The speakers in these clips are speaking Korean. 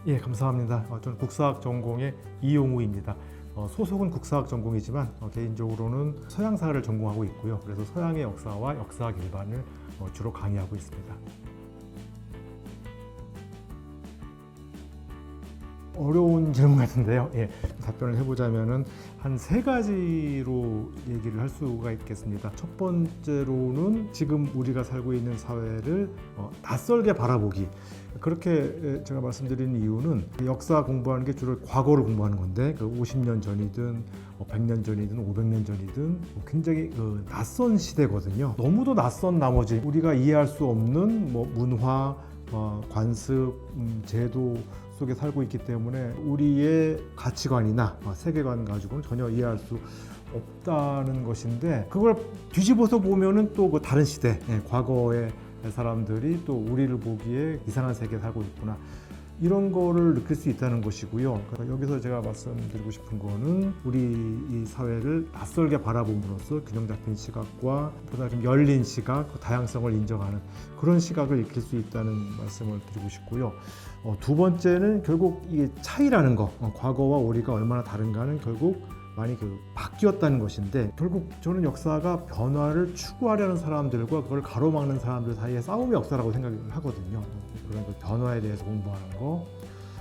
예, 감사합니다. 저는 국사학 전공의 이용우입니다. 소속은 국사학 전공이지만 개인적으로는 서양사를 전공하고 있고요. 그래서 서양의 역사와 역사학 일반을 주로 강의하고 있습니다. 어려운 질문 같은데요. 예, 답변을 해보자면은 한 세 가지로 얘기를 할 수가 있겠습니다. 첫 번째로는 지금 우리가 살고 있는 사회를 낯설게 바라보기. 그렇게 제가 말씀드린 이유는 역사 공부하는 게 주로 과거를 공부하는 건데 50년 전이든 100년 전이든 500년 전이든 굉장히 낯선 시대거든요. 너무도 낯선 나머지 우리가 이해할 수 없는 문화, 관습, 제도 속에 살고 있기 때문에 우리의 가치관이나 세계관 가지고는 전혀 이해할 수 없다는 것인데, 그걸 뒤집어서 보면은 또 그 다른 시대, 과거의 사람들이 또 우리를 보기에 이상한 세계에 살고 있구나, 이런 거를 느낄 수 있다는 것이고요. 여기서 제가 말씀드리고 싶은 거는 우리 이 사회를 낯설게 바라봄으로써 균형 잡힌 시각과 보다 좀 열린 시각, 다양성을 인정하는 그런 시각을 익힐 수 있다는 말씀을 드리고 싶고요. 두 번째는 결국 이게 차이라는 거, 과거와 우리가 얼마나 다른가는 결국 많이 바뀌었다는 것인데, 결국 저는 역사가 변화를 추구하려는 사람들과 그걸 가로막는 사람들 사이의 싸움의 역사라고 생각을 하거든요. 그런 그 변화에 대해서 공부하는 거.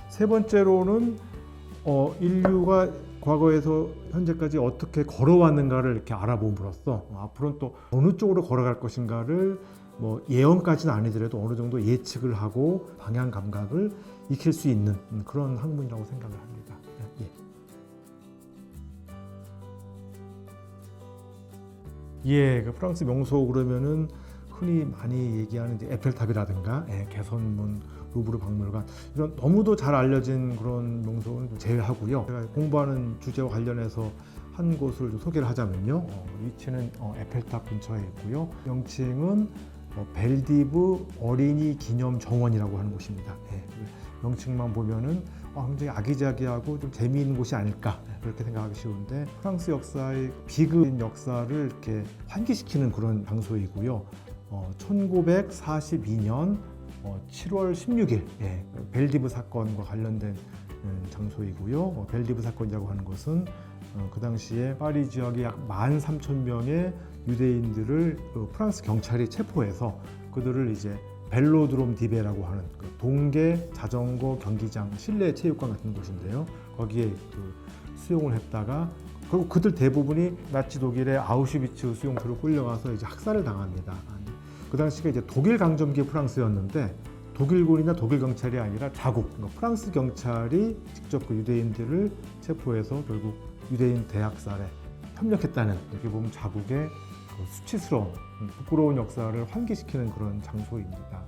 세 번째로는 인류가 과거에서 현재까지 어떻게 걸어왔는가를 이렇게 알아봄으로써 앞으로는 또 어느 쪽으로 걸어갈 것인가를 예언까지는 아니더라도 어느 정도 예측을 하고 방향 감각을 익힐 수 있는 그런 학문이라고 생각을 합니다. 예, 그 프랑스 명소 그러면은 흔히 많이 얘기하는 이제 에펠탑이라든가 개선문, 루브르 박물관, 이런 너무도 잘 알려진 그런 명소는 좀 제외하고요. 제가 공부하는 주제와 관련해서 한 곳을 좀 소개를 하자면요. 위치는 에펠탑 근처에 있고요. 명칭은 벨디브 어린이 기념 정원이라고 하는 곳입니다. 명칭만 보면은 굉장히 아기자기하고 좀 재미있는 곳이 아닐까, 그렇게 생각하기 쉬운데, 프랑스 역사의 비극인 역사를 이렇게 환기시키는 그런 장소이고요. 1942년 7월 16일 벨디브 사건과 관련된 장소이고요. 벨디브 사건이라고 하는 것은 그 당시에 파리 지역의 약 13,000명의 유대인들을 프랑스 경찰이 체포해서 그들을 이제 벨로드롬 디베라고 하는 동계 자전거 경기장, 실내 체육관 같은 곳인데요. 거기에 수용을 했다가 결국 그들 대부분이 나치 독일의 아우슈비츠 수용소로 끌려가서 이제 학살을 당합니다. 그 당시가 이제 독일 강점기 프랑스였는데, 독일군이나 독일 경찰이 아니라 자국, 프랑스 경찰이 직접 그 유대인들을 체포해서 결국 유대인 대학살에 협력했다는, 이렇게 보면 자국의 수치스러운, 부끄러운 역사를 환기시키는 그런 장소입니다.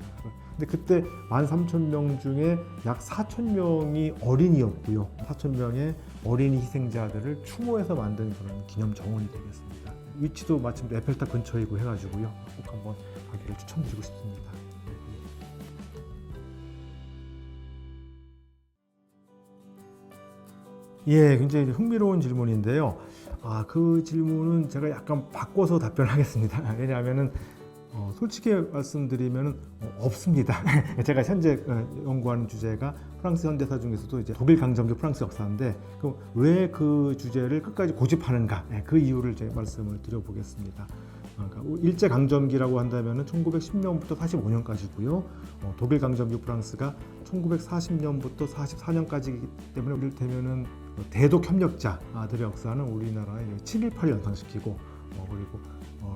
근데 그때 13,000명 중에 약 4,000명이 어린이였고요. 4,000명의 어린이 희생자들을 추모해서 만든 그런 기념 정원이 되겠습니다. 위치도 마침 에펠탑 근처이고 해가지고요. 꼭 한번 가기를 추천드리고 싶습니다. 예, 굉장히 흥미로운 질문인데요. 그 질문은 제가 약간 바꿔서 답변하겠습니다. 왜냐하면은 솔직히 말씀드리면 없습니다. 제가 현재 연구하는 주제가 프랑스 현대사 중에서도 이제 독일 강점기 프랑스 역사인데, 왜 그 주제를 끝까지 고집하는가, 그 이유를 제가 말씀을 드려보겠습니다. 그러니까 일제 강점기라고 한다면 1910년부터 45년까지고요. 독일 강점기 프랑스가 1940년부터 44년까지이기 때문에 이를테면은 대독 협력자들의 역사는 우리나라의 7.18을 연상시키고, 그리고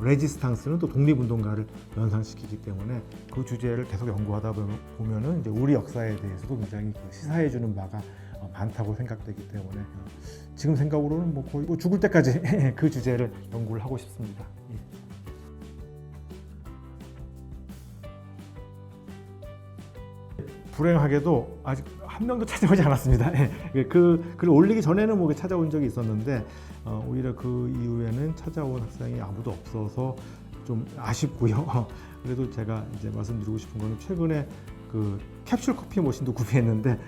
레지스탕스는 또 독립운동가를 연상시키기 때문에 그 주제를 계속 연구하다 보면은 이제 우리 역사에 대해서도 굉장히 시사해주는 바가 많다고 생각되기 때문에 지금 생각으로는 거의 죽을 때까지 그 주제를 연구를 하고 싶습니다. 불행하게도 아직 한 명도 찾아오지 않았습니다. 그 글을 올리기 전에는 찾아온 적이 있었는데, 오히려 그 이후에는 찾아온 학생이 아무도 없어서 좀 아쉽고요. 그래도 제가 이제 말씀드리고 싶은 거는, 최근에 그 캡슐 커피 머신도 구비했는데,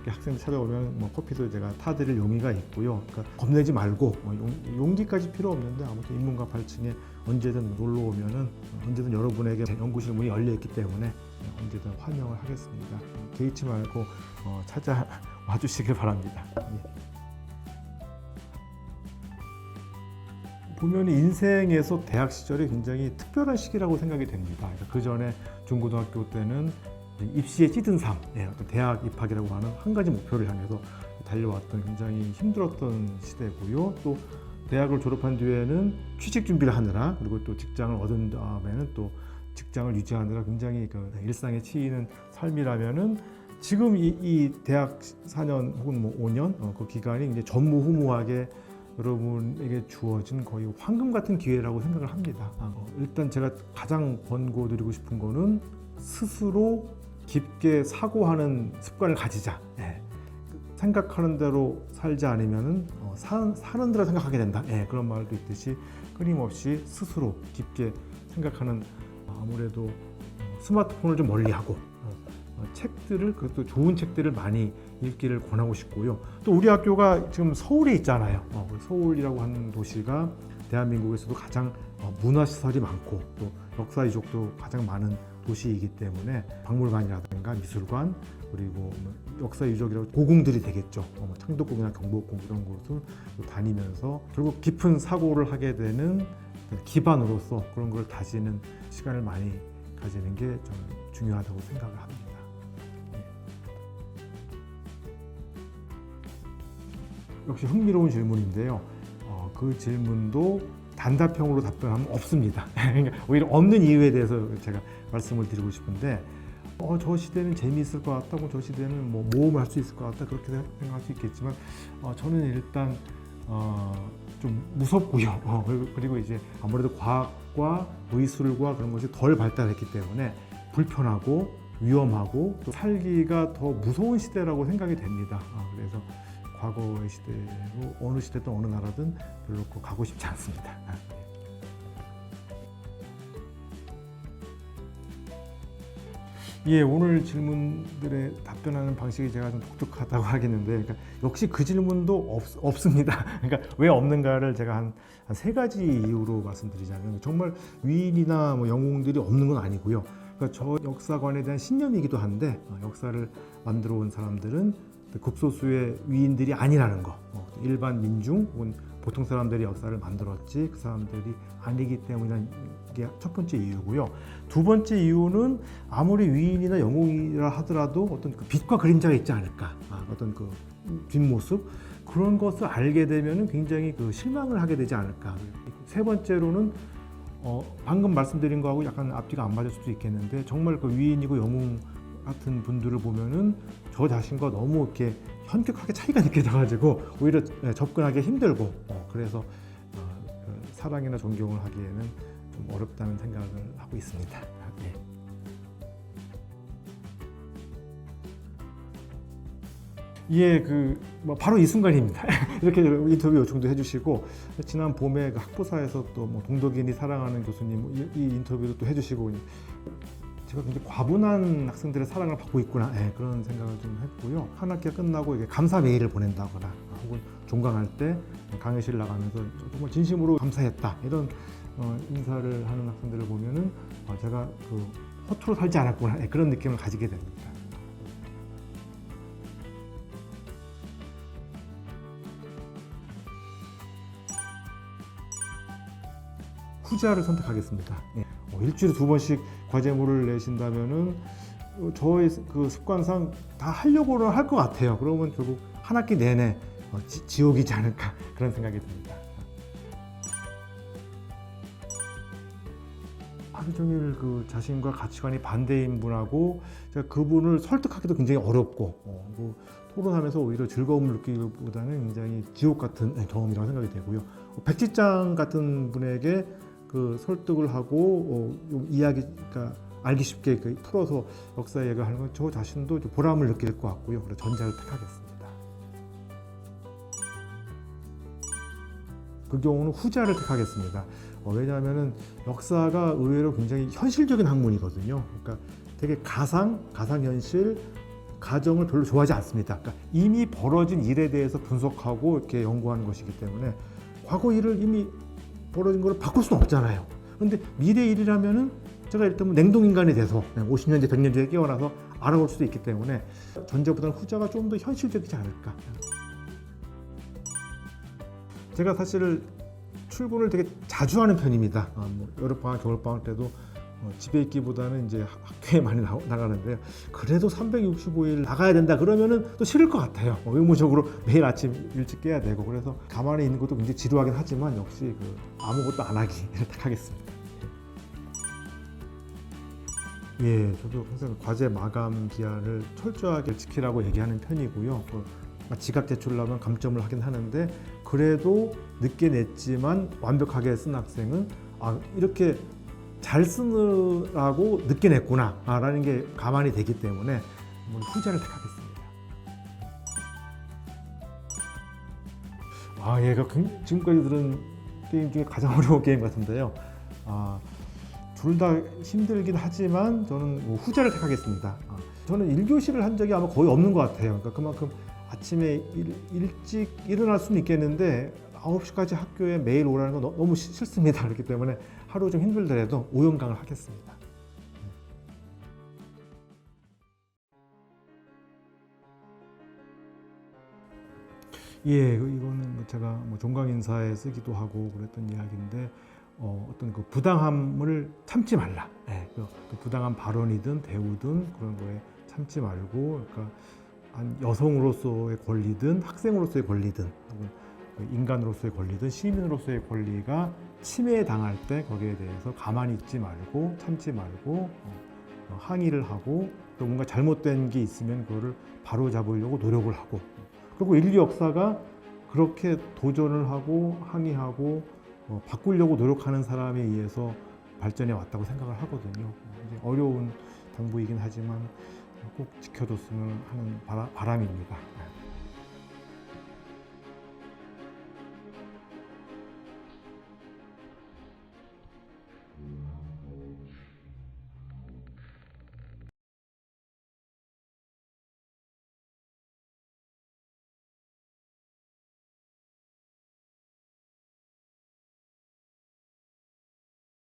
학생들 찾아오면 커피도 제가 타드릴 용의가 있고요. 그러니까 겁내지 말고, 용기까지 필요 없는데 아무튼 인문관 8층에 언제든 놀러 오면은 언제든 여러분에게 연구실 문이 열려 있기 때문에 언제든 환영을 하겠습니다. 개의치 말고 찾아와 주시길 바랍니다. 예. 보면 인생에서 대학 시절이 굉장히 특별한 시기라고 생각이 됩니다. 그 전에 중고등학교 때는 입시에 찌든 삶, 어떤 대학 입학이라고 하는 한 가지 목표를 향해서 달려왔던 굉장히 힘들었던 시대고요. 또 대학을 졸업한 뒤에는 취직 준비를 하느라, 그리고 또 직장을 얻은 다음에는 또 직장을 유지하느라 굉장히 그 일상에 치이는 삶이라면은 지금 이 대학 4년 혹은 뭐 5년 그 기간이 이제 전무후무하게 여러분에게 주어진 거의 황금 같은 기회라고 생각을 합니다. 일단 제가 가장 권고드리고 싶은 거는 스스로 깊게 사고하는 습관을 가지자. 생각하는 대로 살지 않으면은 사는 대로 생각하게 된다. 그런 말도 있듯이 끊임없이 스스로 깊게 생각하는, 아무래도 스마트폰을 좀 멀리하고 책들을, 그것도 좋은 책들을 많이 읽기를 권하고 싶고요. 또 우리 학교가 지금 서울에 있잖아요. 서울이라고 하는 도시가 대한민국에서도 가장 문화시설이 많고 또 역사 유적도 가장 많은 도시이기 때문에 박물관이라든가 미술관, 그리고 역사 유적이라고 고궁들이 되겠죠. 창덕궁이나 경복궁 이런 곳을 다니면서 결국 깊은 사고를 하게 되는 기반으로서 그런 걸 다지는 시간을 많이 가지는 게 저는 중요하다고 생각을 합니다. 역시 흥미로운 질문인데요. 그 질문도 단답형으로 답변하면 없습니다. 그러니까 오히려 없는 이유에 대해서 제가 말씀을 드리고 싶은데, 저 시대는 재미있을 것 같다, 저 시대는 뭐 모험을 할 수 있을 것 같다, 그렇게 생각할 수 있겠지만 저는 일단 좀 무섭고요. 그리고 이제 아무래도 과학과 의술과 그런 것이 덜 발달했기 때문에 불편하고 위험하고 또 살기가 더 무서운 시대라고 생각이 됩니다. 그래서 과거의 시대로 어느 시대든 어느 나라든 별로 가고 싶지 않습니다. 예, 오늘 질문들에 답변하는 방식이 제가 좀 독특하다고 하겠는데, 그러니까 역시 그 질문도 없습니다. 그러니까 왜 없는가를 제가 한 세 가지 이유로 말씀드리자면, 정말 위인이나 뭐 영웅들이 없는 건 아니고요. 그러니까 저 역사관에 대한 신념이기도 한데, 역사를 만들어 온 사람들은 극소수의 위인들이 아니라는 거, 일반 민중 혹은 보통 사람들이 역사를 만들었지 그 사람들이 아니기 때문이라는 게 첫 번째 이유고요. 두 번째 이유는 아무리 위인이나 영웅이라 하더라도 어떤 그 빛과 그림자가 있지 않을까, 어떤 그 뒷모습, 그런 것을 알게 되면 굉장히 그 실망을 하게 되지 않을까. 세 번째로는 방금 말씀드린 거하고 약간 앞뒤가 안 맞을 수도 있겠는데, 정말 그 위인이고 영웅 같은 분들을 보면은 저 자신과 너무 이렇게 현격하게 차이가 느껴져가지고 오히려 접근하기 힘들고, 그래서 사랑이나 존경을 하기에는 좀 어렵다는 생각을 하고 있습니다. 예, 바로 이 순간입니다. 이렇게 인터뷰 요청도 해주시고, 지난 봄에 그 학부사에서 또 뭐 동덕인이 사랑하는 교수님 이 인터뷰도 또 해주시고, 제가 굉장히 과분한 학생들의 사랑을 받고 있구나, 그런 생각을 좀 했고요. 한 학기가 끝나고 이게 감사 메일을 보낸다거나 혹은 종강할 때 강의실 나가면서 정말 진심으로 감사했다, 이런 인사를 하는 학생들을 보면은 제가 허투루 살지 않았구나, 그런 느낌을 가지게 됩니다. 후자를 선택하겠습니다. 일주일에 2번씩 과제물을 내신다면은 저의 그 습관상 다 하려고는 할 것 같아요. 그러면 결국 한 학기 내내 지옥이지 않을까, 그런 생각이 듭니다. 하루 종일 그 자신과 가치관이 반대인 분하고 제가 그분을 설득하기도 굉장히 어렵고, 토론하면서 오히려 즐거움을 느끼기보다는 굉장히 지옥 같은 경험이라고 생각이 되고요. 백지장 같은 분에게 그 설득을 하고 이야기가 알기 쉽게 풀어서 역사 얘기를 하는 건 저 자신도 보람을 느낄 것 같고요. 그래서 전자를 택하겠습니다. 그 경우는 후자를 택하겠습니다. 왜냐하면 역사가 의외로 굉장히 현실적인 학문이거든요. 그러니까 되게 가상현실, 가정을 별로 좋아하지 않습니다. 그러니까 이미 벌어진 일에 대해서 분석하고 이렇게 연구하는 것이기 때문에 과거 일을 이미 벌어진 걸 바꿀 수는 없잖아요. 그런데 미래 일이라면은 제가 일단 냉동인간이 돼서 50년 뒤, 100년 뒤에 깨어나서 알아볼 수도 있기 때문에 전자보다는 후자가 좀 더 현실적이지 않을까. 제가 사실 출근을 되게 자주 하는 편입니다. 뭐 여름방학, 겨울방학 때도 집에 있기보다는 이제 학교에 많이 나가는데요. 그래도 365일 나가야 된다 그러면은 또 싫을 것 같아요. 의무적으로 매일 아침 일찍 깨야 되고, 그래서 가만히 있는 것도 굉장히 지루하긴 하지만 역시 아무것도 안 하기 딱 하겠습니다. 예, 저도 항상 과제 마감 기한을 철저하게 지키라고 얘기하는 편이고요. 지각 제출하면 감점을 하긴 하는데, 그래도 늦게 냈지만 완벽하게 쓴 학생은 이렇게 잘 쓰느라고 늦게 냈구나 라는 게 감안이 되기 때문에 후자를 택하겠습니다. 얘가 지금까지 들은 게임 중에 가장 어려운 게임 같은데요. 둘 다 힘들긴 하지만 저는 후자를 택하겠습니다. 저는 1교시를 한 적이 아마 거의 없는 것 같아요. 그러니까 그만큼 아침에 일찍 일어날 수는 있겠는데 9시까지 학교에 매일 오라는 건 너무 싫습니다. 그렇기 때문에 하루 좀 힘들더라도 5연강을 하겠습니다. 예, 이거는 제가 종강인사에 쓰기도 하고 그랬던 이야기인데, 어떤 그 부당함을 참지 말라. 예, 그 부당한 발언이든 대우든 그런 거에 참지 말고, 그러니까 한 여성으로서의 권리든 학생으로서의 권리든 혹은 인간으로서의 권리든 시민으로서의 권리가 침해당할 때 거기에 대해서 가만히 있지 말고 참지 말고 항의를 하고, 또 뭔가 잘못된 게 있으면 그거를 바로잡으려고 노력을 하고, 그리고 인류 역사가 그렇게 도전을 하고 항의하고 바꾸려고 노력하는 사람에 의해서 발전해 왔다고 생각을 하거든요. 어려운 당부이긴 하지만 꼭 지켜줬으면 하는 바람입니다.